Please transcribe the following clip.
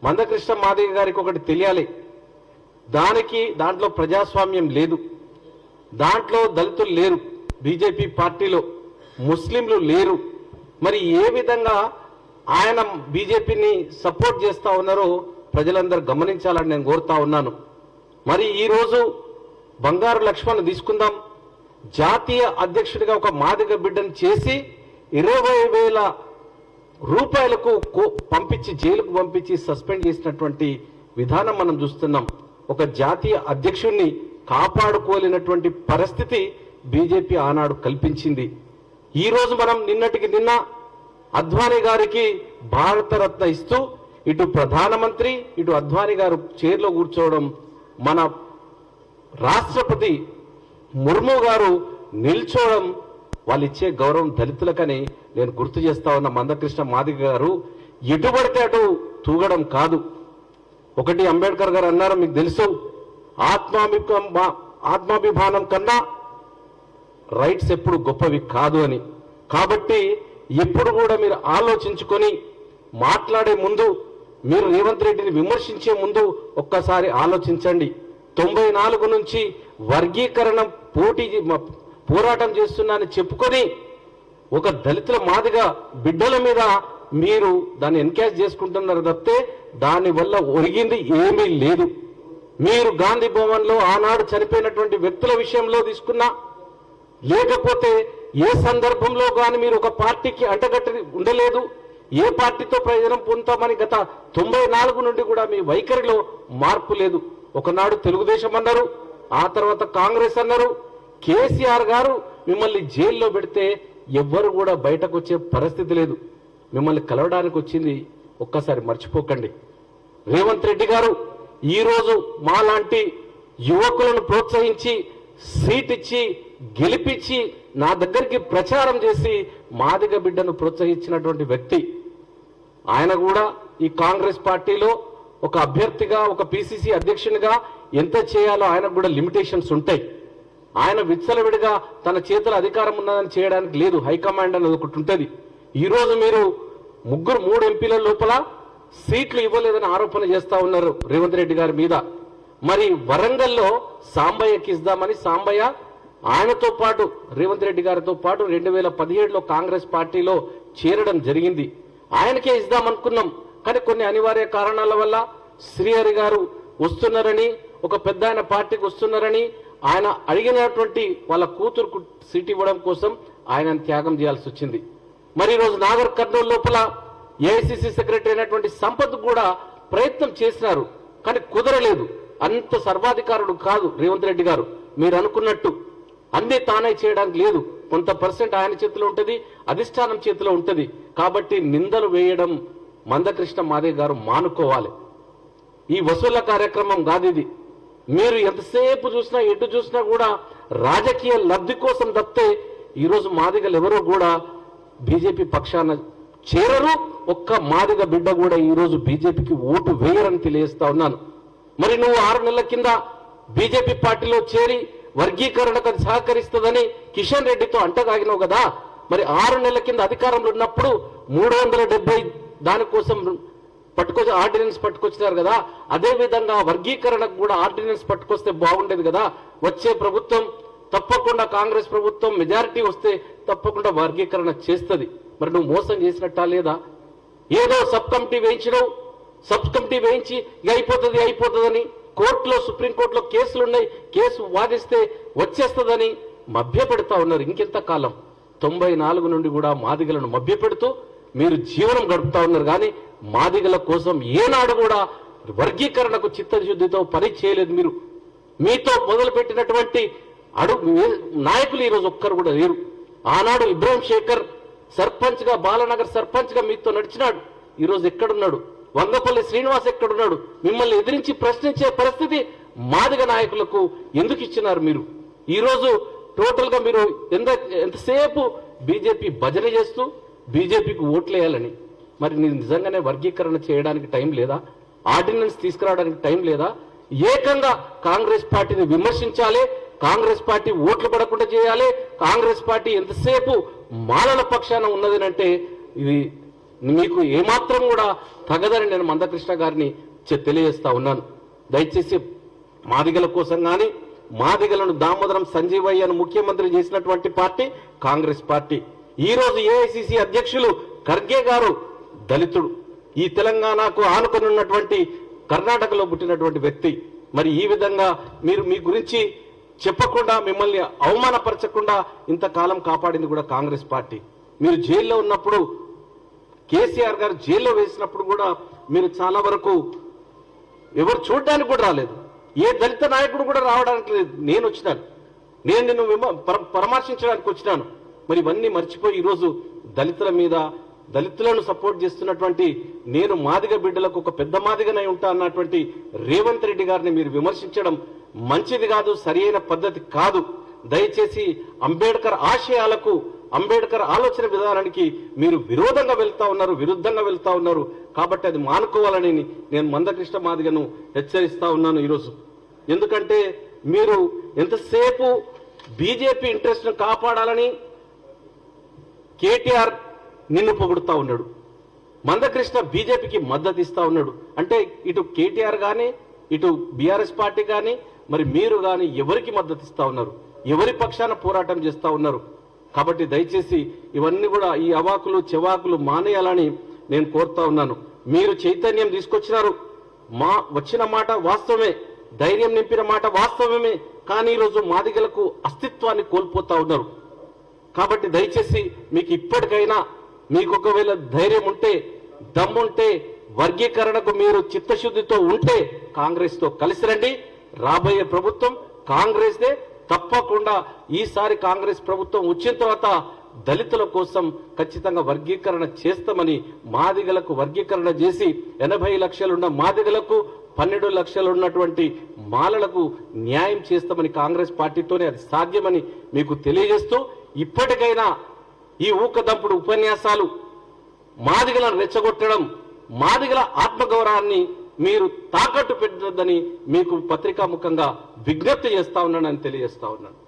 మందకృష్ణ మాదిగ గారికి ఒకటి తెలియాలి, దాంట్లో ప్రజాస్వామ్యం లేదు, దాంట్లో దళితులు లేరు, బీజేపీ పార్టీలో ముస్లింలు లేరు. మరి ఏ విధంగా ఆయన బీజేపీని సపోర్ట్ చేస్తా ఉన్నారో ప్రజలందరూ గమనించాలని నేను కోరుతా ఉన్నాను. మరి ఈరోజు బంగారు లక్ష్మణ్ తీసుకుందాం, జాతీయ అధ్యక్షుడిగా ఒక మాదిగ బిడ్డను చేసి 20,000 రూపాయలకు పంపించి జైలుకు పంపించి సస్పెండ్ చేసినటువంటి విధానం మనం చూస్తున్నాం. ఒక జాతీయ అధ్యక్షుడిని కాపాడుకోలేనటువంటి పరిస్థితి బీజేపీ ఆనాడు కల్పించింది. ఈ రోజు మనం నిన్నటికి నిన్న అద్వానీ గారికి భారతరత్న ఇస్తూ ఇటు ప్రధానమంత్రి ఇటు అద్వానీ గారు చైర్లో కూర్చోవడం, మన రాష్ట్రపతి ముర్ము గారు నిల్చోవడం, వాళ్ళు ఇచ్చే గౌరవం దళితులకని నేను గుర్తు చేస్తా ఉన్న మందకృష్ణ మాదిగ గారు ఎటు పడితే అటు తూగడం కాదు. ఒకటి అంబేద్కర్ గారు అన్నారు, మీకు తెలుసు, ఆత్మాభిమానం కన్నా రైట్స్ ఎప్పుడు గొప్పవి కాదు అని. కాబట్టి ఎప్పుడు కూడా మీరు ఆలోచించుకొని మాట్లాడే ముందు, మీరు రేవంత్ రెడ్డిని విమర్శించే ముందు ఒక్కసారి ఆలోచించండి. 94 నుంచి వర్గీకరణ పోరాటం చేస్తున్నానని చెప్పుకొని ఒక దళితుల మాదిగా బిడ్డల మీద మీరు దాన్ని ఎన్కాష్ చేసుకుంటున్నారు తప్పితే దానివల్ల ఒరిగింది ఏమీ లేదు. మీరు గాంధీ భవన్లో ఆనాడు చనిపోయినటువంటి వ్యక్తుల విషయంలో తీసుకున్నా, లేకపోతే ఏ సందర్భంలో కానీ మీరు ఒక పార్టీకి అంటగట్టి ఉండలేదు, ఏ పార్టీతో ప్రయోజనం పొందుతామని గత 94 నుండి కూడా మీ వైఖరిలో మార్పు లేదు. ఒకనాడు తెలుగుదేశం అన్నారు, ఆ తర్వాత కాంగ్రెస్ అన్నారు. కేసీఆర్ గారు మిమ్మల్ని జైల్లో పెడితే ఎవ్వరు కూడా బయటకు వచ్చే పరిస్థితి లేదు. మిమ్మల్ని కలవడానికి వచ్చింది, ఒక్కసారి మర్చిపోకండి. రేవంత్ రెడ్డి గారు ఈరోజు మాలాంటి యువకులను ప్రోత్సహించి సీట్ ఇచ్చి గెలిపించి నా దగ్గరికి ప్రచారం చేసి మాదిగ బిడ్డను ప్రోత్సహించినటువంటి వ్యక్తి. ఆయన కూడా ఈ కాంగ్రెస్ పార్టీలో ఒక అభ్యర్థిగా, ఒక పిసిసి అధ్యక్షునిగా ఎంత చేయాలో ఆయనకు కూడా లిమిటేషన్స్ ఉంటాయి. ఆయన విచ్చలవిడిగా తన చేతుల అధికారం ఉన్నదని చేయడానికి లేదు. హైకమాండ్ అనేది ఒకటి ఉంటుంది. ఈరోజు మీరు 3 ఎంపీల లోపల సీట్లు ఇవ్వలేదని ఆరోపణ చేస్తా ఉన్నారు రేవంత్ రెడ్డి గారి మీద. మరి వరంగల్లో సాంబయ్యకి ఇద్దామని సాంబయ్య ఆయనతో పాటు రేవంత్ రెడ్డి గారితో పాటు 2017లో కాంగ్రెస్ పార్టీలో చేరడం జరిగింది. ఆయనకే ఇద్దామనుకున్నాం, కానీ కొన్ని అనివార్య కారణాల వల్ల శ్రీహరి గారు వస్తున్నారని, ఒక పెద్ద ఆయన పార్టీకి వస్తున్నారని ఆయన అడిగినటువంటి వాళ్ళ కూతురుకు సీట్ ఇవ్వడం కోసం ఆయన త్యాగం చేయాల్సి వచ్చింది. మరి ఈరోజు నాగర్ కర్నూలు లోపల ఏఐసిసి సెక్రటరీ అయినటువంటి సంపత్ కూడా ప్రయత్నం చేసినారు, కానీ కుదరలేదు. అంత సర్వాధికారుడు కాదు రేవంత్ రెడ్డి గారు. మీరు అనుకున్నట్టు అన్ని తానే చేయడానికి లేదు, కొంత % ఆయన చేతిలో ఉంటుంది, అధిష్టానం చేతిలో ఉంటుంది. కాబట్టి నిందలు వేయడం మందకృష్ణ మాదిగ గారు మానుకోవాలి. ఈ వసూళ్ల కార్యక్రమం కాదు ఇది. మీరు ఎంతసేపు చూసినా ఎటు చూసినా కూడా రాజకీయ లబ్ధి కోసం తప్పితే ఈరోజు మాదిగలు ఎవరో కూడా బీజేపీ పక్షాన చేరరు. ఒక్క మాదిగ బిడ్డ కూడా ఈరోజు బీజేపీకి ఓటు వేయరని తెలియజేస్తా ఉన్నాను. మరి నువ్వు 6 నెలల కింద బీజేపీ పార్టీలో చేరి వర్గీకరణకు సహకరిస్తుందని కిషన్ రెడ్డితో అంటగాగినావు కదా. మరి 6 నెలల కింద అధికారంలో ఉన్నప్పుడు 370 దానికోసం ఆర్డినెన్స్ పట్టుకొచ్చినారు కదా. అదే విధంగా వర్గీకరణకు కూడా ఆర్డినెన్స్ పట్టుకొస్తే బాగుండేది కదా. వచ్చే ప్రభుత్వం తప్పకుండా, కాంగ్రెస్ ప్రభుత్వం మెజారిటీ వస్తే తప్పకుండా వర్గీకరణ చేస్తుంది. మరి నువ్వు మోసం చేసినట్టా లేదా? ఏదో సబ్ కమిటీ వేయించి అయిపోతుందని కోర్టులో, సుప్రీంకోర్టులో కేసులున్నాయి, కేసు వాదిస్తే వచ్చేస్తుందని మభ్యపెడతా ఉన్నారు. ఇంకెంత కాలం? 94 నుండి కూడా మాదిగలను మభ్యపెడుతూ మీరు జీవనం గడుపుతా ఉన్నారు. కానీ మాదిగల కోసం ఏనాడు కూడా వర్గీకరణకు చిత్తశుద్ధితో పని చేయలేదు. మీరు మీతో మొదలుపెట్టినటువంటి నాయకులు ఈరోజు ఒక్కరు కూడా లేరు. ఆనాడు ఇబ్రాహిం శేఖర్ సర్పంచ్ గా, బాలనగర్ సర్పంచ్ గా మీతో నడిచినాడు. ఈరోజు ఎక్కడున్నాడు? వంగపల్లి శ్రీనివాస్ ఎక్కడున్నాడు? మిమ్మల్ని ఎదిరించి ప్రశ్నించే పరిస్థితి మాదిగ నాయకులకు ఎందుకు ఇచ్చినారు మీరు? ఈరోజు టోటల్ గా మీరు ఎంతసేపు బీజేపీ భజన చేస్తూ బీజేపీకి ఓట్లేయాలని. మరి నేను నిజంగానే వర్గీకరణ చేయడానికి టైం లేదా? ఆర్డినెన్స్ తీసుకురావడానికి టైం లేదా? ఏకంగా కాంగ్రెస్ పార్టీని విమర్శించాలి, కాంగ్రెస్ పార్టీ ఓట్లు పడకుండా చేయాలి. కాంగ్రెస్ పార్టీ ఎంతసేపు మాలల పక్షాన ఉన్నది అంటే ఇది మీకు ఏమాత్రం కూడా తగదని నేను మందకృష్ణ గారిని తెలియజేస్తా ఉన్నాను. దయచేసి మాదిగల కోసం కానీ మాదిగలను దామోదరం సంజీవయ్యను ముఖ్యమంత్రి చేసినటువంటి పార్టీ కాంగ్రెస్ పార్టీ. ఈ రోజు ఏఐసిసి అధ్యక్షులు ఖర్గే గారు దళితుడు, ఈ తెలంగాణకు ఆనుకొని ఉన్నటువంటి కర్ణాటకలో పుట్టినటువంటి వ్యక్తి. మరి ఈ విధంగా మీరు మీ గురించి చెప్పకుండా మిమ్మల్ని అవమానపరచకుండా ఇంతకాలం కాపాడింది కూడా కాంగ్రెస్ పార్టీ. మీరు జైల్లో ఉన్నప్పుడు కేసీఆర్ గారు జైల్లో వేసినప్పుడు కూడా మీరు చాలా వరకు ఎవరు చూడడానికి కూడా రాలేదు. ఏ దళిత నాయకుడు కూడా రావడానికి లేదు. నేను వచ్చినాను, నేను నిన్ను పరామర్శించడానికి వచ్చినాను. మరి ఇవన్నీ మర్చిపోయి ఈరోజు దళితుల మీద దళితులను సపోర్ట్ చేస్తున్నటువంటి నేను మాదిగ బిడ్డలకు ఒక పెద్ద మాదిగనై ఉంటా అన్నటువంటి రేవంత్ రెడ్డి గారిని మీరు విమర్శించడం మంచిది కాదు, సరియైన పద్ధతి కాదు. దయచేసి అంబేద్కర్ ఆశయాలకు అంబేద్కర్ ఆలోచన విధానానికి మీరు విరుద్ధంగా వెళ్తా ఉన్నారు. కాబట్టి అది మానుకోవాలని నేను మందకృష్ణ మాదిగను హెచ్చరిస్తా ఉన్నాను ఈరోజు. ఎందుకంటే మీరు ఎంతసేపు బీజేపీ ఇంట్రెస్ట్ ను కాపాడాలని కేటీఆర్ నిన్ను పొగుడుతా ఉన్నాడు, మందకృష్ణ బీజేపీకి మద్దతు ఇస్తా ఉన్నాడు. అంటే ఇటు కేటీఆర్ గాని ఇటు బీఆర్ఎస్ పార్టీ గాని మరి మీరు గాని ఎవరికి మద్దతు ఇస్తా ఉన్నారు, ఎవరి పక్షాన పోరాటం చేస్తా ఉన్నారు? కాబట్టి దయచేసి ఇవన్నీ కూడా ఈ అవాకులు చెవాకులు మానేయాలని నేను కోరుతా ఉన్నాను. మీరు చైతన్యం తీసుకొచ్చినారు, వచ్చిన మాట వాస్తవమే, ధైర్యం నింపిన మాట వాస్తవమే. కానీ ఈరోజు మాదిగలకు అస్తిత్వాన్ని కోల్పోతా ఉన్నారు. కాబట్టి దయచేసి మీకు ఇప్పటికైనా మీకు ఒకవేళ ధైర్యం ఉంటే దమ్ముంటే వర్గీకరణకు మీరు చిత్తశుద్ధితో ఉంటే కాంగ్రెస్ తో కలిసి రండి. రాబోయే ప్రభుత్వం కాంగ్రెస్దే. తప్పకుండా ఈసారి కాంగ్రెస్ ప్రభుత్వం వచ్చిన తర్వాత దళితుల కోసం ఖచ్చితంగా వర్గీకరణ చేస్తామని, మాదిగలకు వర్గీకరణ చేసి 80 లక్షలున్న మాదిగలకు 12 లక్షలు ఉన్నటువంటి మాలలకు న్యాయం చేస్తామని కాంగ్రెస్ పార్టీతోనే అది సాధ్యమని మీకు తెలియజేస్తూ, ఇప్పటికైనా ఈ ఊకదంపుడు ఉపన్యాసాలు మాదిగలను రెచ్చగొట్టడం, మాదిగల ఆత్మగౌరవాన్ని మీరు తాకట్టు పెట్టొద్దని మీకు పత్రికాముఖంగా విజ్ఞప్తి చేస్తా ఉన్నానని తెలియజేస్తా ఉన్నాను.